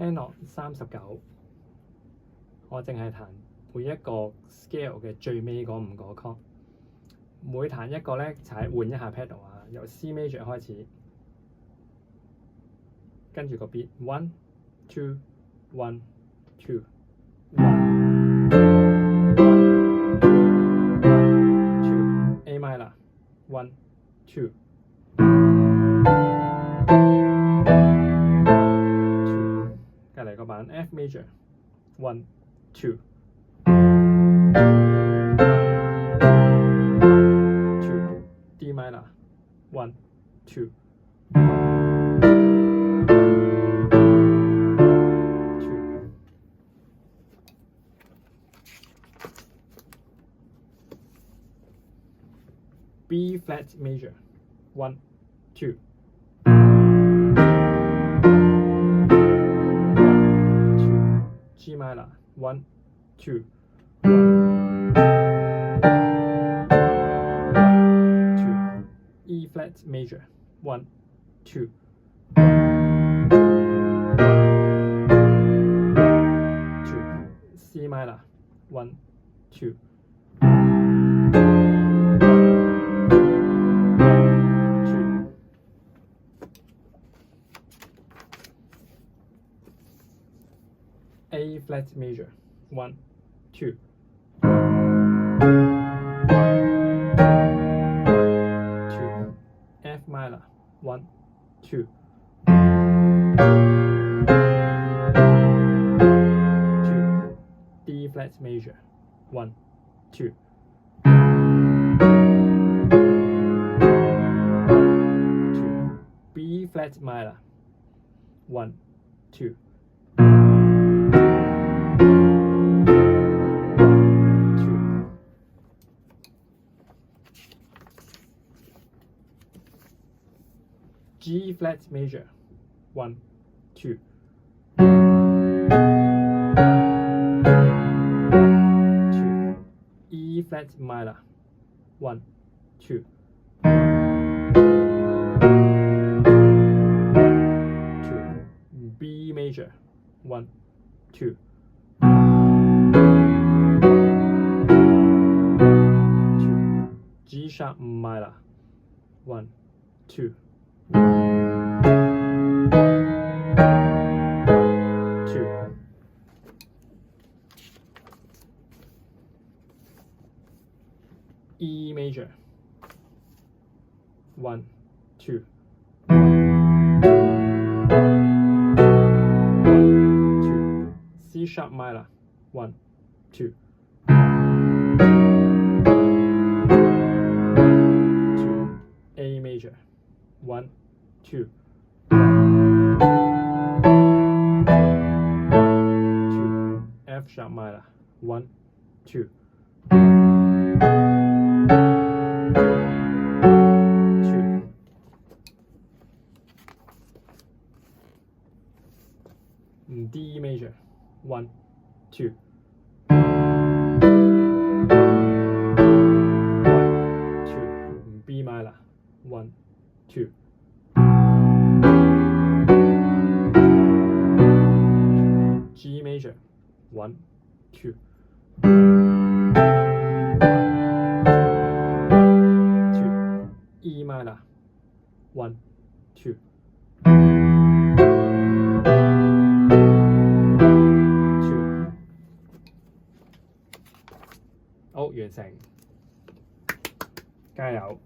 Canon 39，我淨係彈每一個 scale 嘅最尾嗰5個 chord，每彈一個咧就係換一下 pedal 啊，由 C major 開始，跟住個 beat 1 2 1 2 1 2 A minor 1 2 隔離個版 F major 1 2 2 D minor 1 2 2 B flat major 1 2 G minor 1 2 2 E flat major 1 2 2 C minor 1 2 2 A flat major 1 2 2 F minor 1 2 2 D flat major 1 2 2 B flat minor 1 2 G flat major 1 2 2 E flat minor 1 2 2 B major 1 2 2 G sharp minor 1 2 2 E major 1 2 2 C sharp minor 1 2 2 A major 1 2 2 F sharp minor 1 2 2 D major 1 2 2 B minor 1 2 G major 1 2 2 E minor 1 2 2好，完成，加油！